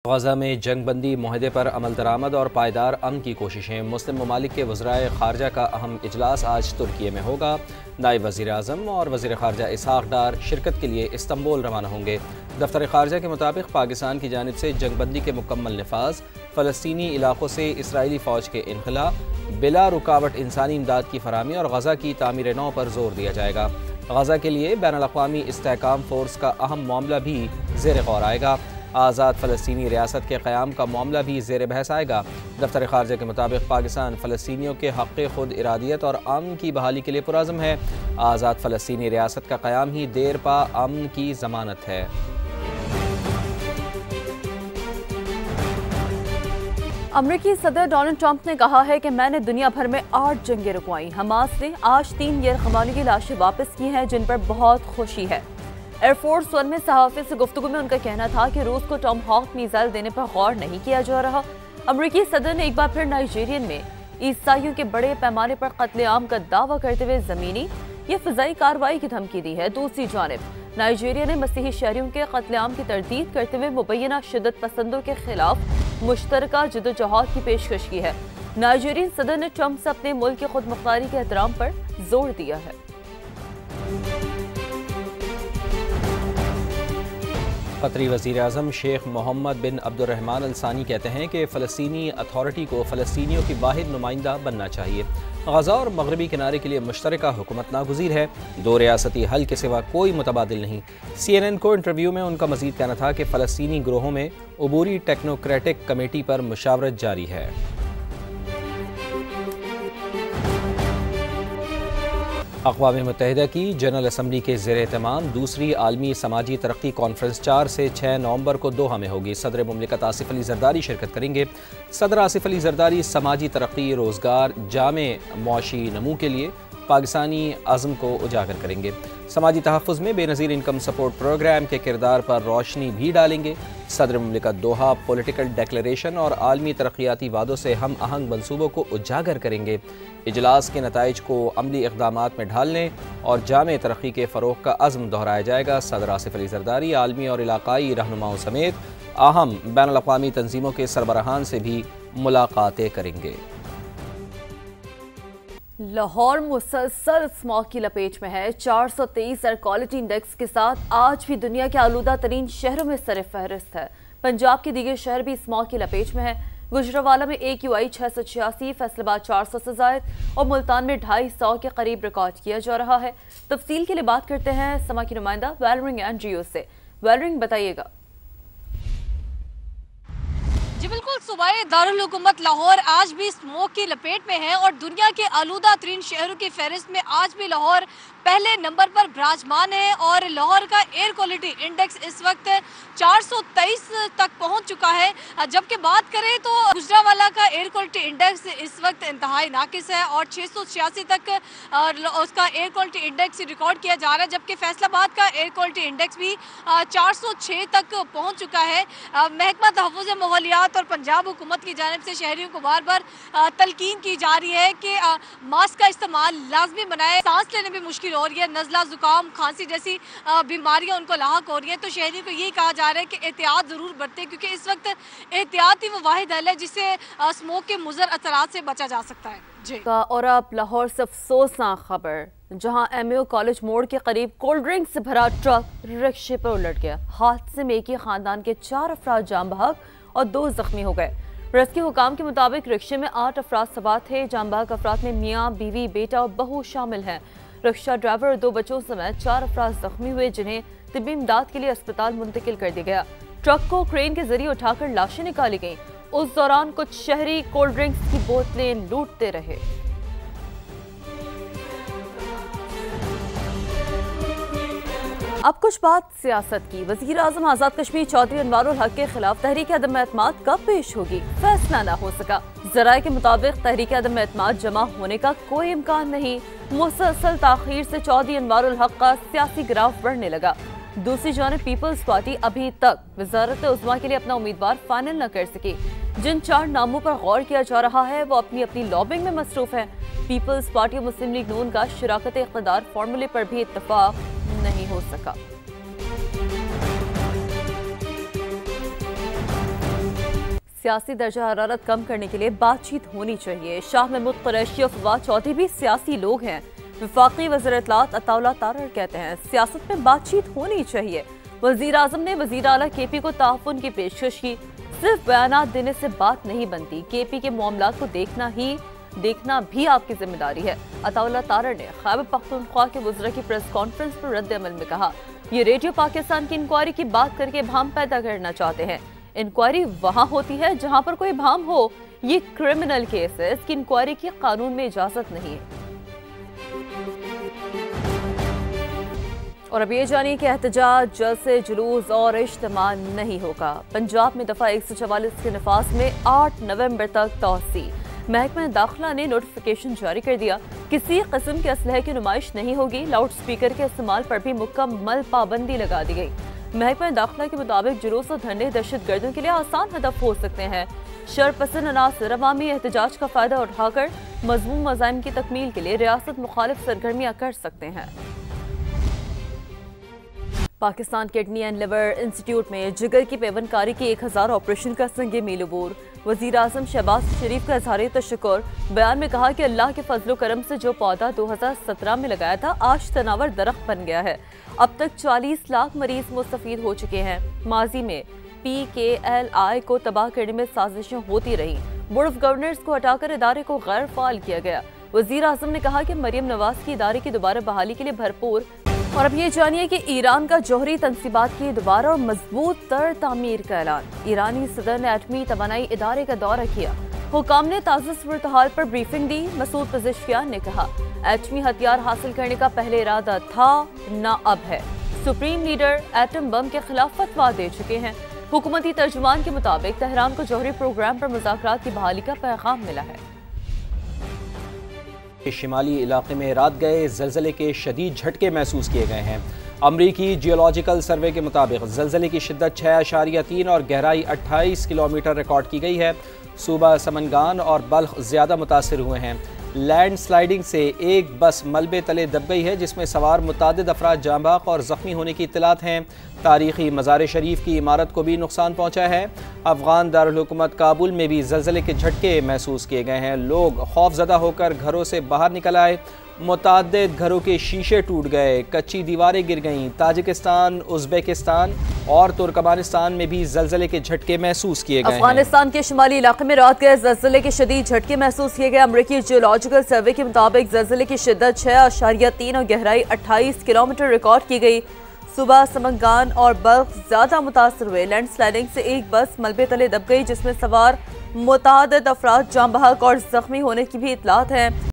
गज़ा में जंग बंदी मुआहदे पर अमल दरामद और पायदार अमन की कोशिशें। मुस्लिम ममालिक के वज़राए ख़ारजा का अहम इजलास आज तुर्की में होगा। नायब वज़ीर आज़म और वज़ीर ख़ारजा इसहाक़ डार शिरकत के लिए इस्तंबुल रवाना होंगे। दफ्तर ख़ारजा के मुताबिक पाकिस्तान की जानिब से जंग बंदी के मुकम्मल नफाज, फ़लस्तीनी इलाक़ों से इसराइली फ़ौज के इनखला, बिला रुकावट इंसानी इमदाद की फराहमी और गज़ा की तामीर नौ पर जोर दिया जाएगा। गज़ा के लिए बैनुल-अक़वामी इस्तेहकाम फ़ोर्स का अहम मामला भी ज़ेर गौर आएगा। आज़ाद फ़लस्तीनी रियासत के क़याम का मामला भी ज़ेर बहस आएगा। दफ्तर ख़ारजा के मुताबिक पाकिस्तान फ़लस्तीनियों के हक़ खुद इरादियत और अमन की बहाली के लिए पुरअज़्म है। आज़ाद फ़लस्तीनी रियासत का क़याम ही देर पा अमन की ज़मानत है। अमरीकी सदर डोनाल्ड ट्रंप ने कहा है कि मैंने दुनिया भर में 8 जंगें रुकवाई। हमास ने आज 3 यरग़मानी की लाशें वापस की हैं, जिन पर बहुत खुशी है। एयरफोर्स 1 में सहाफ़ी से गुफ्तगू में उनका कहना था कि रूस को टॉम हॉक मिसाइल देने पर गौर नहीं किया जा रहा। अमरीकी सदर ने एक बार फिर नाइजीरियन में ईसाइयों के बड़े पैमाने पर कत्लेआम का दावा करते हुए ज़मीनी या फ़िज़ाई कार्रवाई की धमकी दी है। दूसरी जानिब नाइजीरिया ने मसीही शहरियों के कत्लेआम की तरदीद करते हुए मुबैना शिद्दत पसंदों के खिलाफ मुश्तरका जदोजहद की पेशकश की है। नाइजीरियन सदर ने ट्रंप से अपने मुल्क की खुद मुख्तारी के एहतराम पर जोर दिया है। क़तरी वज़ीर आज़म शेख मोहम्मद बिन अब्दुर्रहमान अल सानी कहते हैं कि फ़लस्तीनी अथॉरिटी को फ़लस्तीनियों की वाहिद नुमाइंदा बनना चाहिए। गज़ा और मगरबी किनारे के लिए मुश्तरका हुकूमत नागुज़ीर है। 2 रियासती हल के सिवा कोई मुतबादिल नहीं। CNN को इंटरव्यू में उनका मज़ीद कहना था कि फ़लस्तीनी ग्रोहों में अबूरी टेक्नोक्रेटिक कमेटी पर मुशावरत जारी है। अक़वाम मुत्तहिदा की जनरल असम्बली के ज़ेर एहतमाम दूसरी आलमी समाजी तरक्की कॉन्फ्रेंस 4 से 6 नवंबर को दोहा में होगी। सदर मुमलिकत आसिफ अली ज़रदारी शिरकत करेंगे। सदर आसिफ अली ज़रदारी समाजी तरक्की, रोज़गार, जामे मुआशी नमू के लिए पाकिस्तानी अज़्म को उजागर करेंगे। समाजी तहफ़्फ़ुज़ में बेनज़ीर इनकम सपोर्ट प्रोग्राम के किरदार पर रोशनी भी डालेंगे। सदर मुमलिकत दोहा पॉलिटिकल डेक्लेरेशन और आलमी तरक्याती वादों से हम आहंग मनसूबों को उजागर करेंगे। इजलास के नताइज को अमली इक़दामात में ढालने और जामे तरक्की के फ़रोग़ का अज़्म दोहराया जाएगा। सदर आसिफ अली ज़रदारी आलमी और इलाक़ाई रहनुमाओं समेत अहम बैनुल-अक़वामी तंजीमों के सरबराहान से भी मुलाकातें करेंगे। लाहौर मुसलसल स्मॉग की लपेट में है। 423 एयर क्वालिटी इंडेक्स के साथ आज भी दुनिया के आलूदा तरीन शहरों में सर फहरिस्त है। पंजाब के दीगर शहर भी स्मॉग की लपेट में है। गुजरावाला में AQI 686, फैसलाबाद 400 से ज़ायद और मुल्तान में 250 के करीब रिकॉर्ड किया जा रहा है। तफसील के लिए बात करते हैं समा की नुमाइंदा वेलरिंग एंड जियो से। वेलरिंग, बताइएगा। जी बिल्कुल, सूबाए दारुल हुकूमत लाहौर आज भी स्मोक की लपेट में है और दुनिया के आलूदा तरीन शहरों की फहरिस्त में आज भी लाहौर पहले नंबर पर विराजमान है और लाहौर का एयर क्वालिटी इंडेक्स इस वक्त 423 तक पहुंच चुका है। जबकि बात करें तो गुजरावाला का एयर क्वालिटी इंडेक्स इस वक्त इंतहाई नाकिस है और 686 तक उसका एयर क्वालिटी इंडेक्स रिकॉर्ड किया जा रहा है। जबकि फैसलाबाद का एयर क्वालिटी इंडेक्स भी 406 तक पहुँच चुका है। महकमा तहफ़्फ़ुज़ माहौलियात और पंजाब हुकूमत की जानिब से शहरियों को बार बार तलकीन की जा रही है कि मास्क का इस्तेमाल लाजमी बनाए। सांस लेने में मुश्किल हो रही है, नज़ला, जुकाम, खांसी जैसी बीमारियां उनको लाहक हो रही हैं। तो शहरियों को यही कहा जा रहा है कि एहतियात ज़रूर बरतें, क्योंकि इस वक्त एहतियात ही वो वाहिद हल है जिससे स्मोक के मुज़र असरात से बचा जा सकता है। जी। और अब लाहौर से अफसोसनाक खबर, जहां MAO कॉलेज मोड़ के करीब कोल्ड ड्रिंक से भरा ट्रक रिक्शे पर उलट गया। हादसे में एक ही खानदान के 4 अफराद जाम बहक और 2 जख्मी हो गए। रेस्क्यू हुकाम के मुताबिक रिक्शे में 8 अफराद सवार थे। जाम बहक अफराद में मियाँ, बीवी, बेटा और बहू शामिल हैं। रिक्शा ड्राइवर और 2 बच्चों समेत 4 अफराद जख्मी हुए, जिन्हें तिब्बी इमदाद के लिए अस्पताल मुंतकिल कर दिया गया। ट्रक को क्रेन के जरिए उठाकर लाशें निकाली गईं। उस दौरान कुछ शहरी कोल्ड ड्रिंक्स की बोतलें लूटते रहे। अब कुछ बात सियासत की। वज़ीर आज़म आज़ाद कश्मीर चौधरी अनवारुल हक के खिलाफ तहरीक अदम एतमाद कब पेश होगी, फैसला ना हो सका। ज़राए के मुताबिक तहरीक अदम एतमाद जमा होने का कोई इम्कान नहीं। मुसलसल ताखीर से चौधरी अनवारुल हक का सियासी ग्राफ बढ़ने लगा। दूसरी जानिब पीपल्स पार्टी अभी तक वज़ारत उज़्मा के लिए अपना उम्मीदवार फाइनल न कर सकी। जिन 4 नामों पर गौर किया जा रहा है वो अपनी अपनी लॉबिंग में मसरूफ है। पीपल्स पार्टी और मुस्लिम लीग नून का शराकत इक़्तिदार फार्मूले पर भी इत्तफाक नहीं हो सका। सियासी दर्जा हरारत कम करने के लिए बातचीत होनी चाहिए। शाह महमूद कुरैशी और फवाद चौधरी भी सियासी लोग हैं। वफाकी वज़ीर इत्तलात अताउल्लाह तारर कहते हैं सियासत में बातचीत होनी चाहिए। वज़ीर आज़म ने वज़ीर आला केपी को ताउन की पेशकश की। सिर्फ बयानात देने से बात नहीं बनती, केपी के मामलात को देखना भी आपकी जिम्मेदारी है। अताउल्लाह तारर ने खैबर पख्तूनख्वा के वज़रा की प्रेस कॉन्फ्रेंस पर रद्द अमल में कहा, ये रेडियो पाकिस्तान की इंक्वायरी की बात करके भ्रम पैदा करना चाहते हैं। इंक्वायरी वहाँ होती है जहाँ पर कोई भ्रम हो। ये क्रिमिनल केस है, इसकी इंक्वायरी की कानून में इजाजत नहीं है। और अब ये जानिए कि एहतजाज, जलसे, जुलूस और इज्तिमा नहीं होगा। पंजाब में दफा 144 के नफाज में 8 नवंबर तक तौसी। महकमा दाखिला ने नोटिफिकेशन जारी कर दिया, किसी किस्म के असलहे की नुमाइश नहीं होगी। लाउड स्पीकर के इस्तेमाल पर भी मुकम्मल पाबंदी लगा दी गई। महकमा दाखिला के मुताबिक जुलूस और धरने दहशत गर्दों के लिए आसान हदफ हो सकते हैं। शरपसंद अनासर अवामी एहतजाज का फायदा उठाकर मजमूम मज़ाहिम की तकमील के लिए रियासत मुखालिफ सरगर्मियाँ कर सकते हैं। Pakistan kidney and liver institute में जिगर की पेवनकारी की 1000 ऑपरेशन का संगे मील अबूर। वज़ीर आज़म शहबाज शरीफ का इज़हार तशक्कुर। बयान में कहा कि अल्लाह के फजलो करम से जो पौधा 2017 में लगाया था आज तनावर दरख्त बन गया है। अब तक 40 लाख मरीज मुस्तफीद हो चुके हैं। माजी में PKLI को तबाह करने में साजिशें होती रही। बोर्ड ऑफ गवर्नर्स को हटाकर इदारे को गैर फाल किया गया। वज़ीर आज़म ने कहा कि मरियम नवाज की इदारे की दोबारा बहाली के लिए भरपूर। और अब ये जानिए कि ईरान का जौहरी तनसीबात की दोबारा और मजबूत तर तामीर का ऐलान। ईरानी सदर ने एटमी तवानाई इदारे का दौरा किया। हुकाम ने ताज़ा सूरत-हाल पर ब्रीफिंग दी। मसूद पज़ेश्कियान ने कहा, एटमी हथियार हासिल करने का पहले इरादा था, न अब है। सुप्रीम लीडर एटम बम के खिलाफ फतवा दे चुके हैं। हुकूमती तर्जुमान के मुताबिक तेहरान को जौहरी प्रोग्राम पर मुज़ाकरात की बहाली का पैगाम मिला है। शिमाली इलाके में रात गए ज़लज़ले के शदीद झटके महसूस किए गए हैं। अमरीकी जियोलॉजिकल सर्वे के मुताबिक ज़लज़ले की शिद्दत 6.3 और गहराई 28 किलोमीटर रिकॉर्ड की गई है। सूबा समनगान और बल्ख ज़्यादा मुतासिर हुए हैं। लैंड स्लाइडिंग से एक बस मलबे तले दब गई है, जिसमें सवार मुतादिद अफराद जाँ बहक और ज़ख्मी होने की इत्तलात हैं। तारीखी मज़ार शरीफ की इमारत को भी नुकसान पहुँचा है। अफ़गान दारुल हुकूमत काबुल में भी ज़लज़ले के झटके महसूस किए गए हैं। लोग खौफज़दा होकर घरों से बाहर निकल आए। मुताद्दिद घरों के शीशे टूट गए, कच्ची दीवारें गिर गईं। ताजिकिस्तान, उज़्बेकिस्तान और तुर्कमानिस्तान में भी ज़लज़ले के झटके महसूस किए गए। अफगानिस्तान के शुमाली इलाके में रात गए ज़लज़ले के शदीद झटके महसूस किए गए। अमरीकी जियोलॉजिकल सर्वे के मुताबिक ज़लज़ले की शिद्दत 6.3 और गहराई 28 किलोमीटर रिकॉर्ड की गई। सुबह समंगान और बल्ख ज्यादा मुतासर हुए। लैंड स्लाइडिंग से एक बस मलबे तले दब गई, जिसमें सवार मुतादिद अफराद जाँ बहक और जख्मी होने की भी इत्तलात है।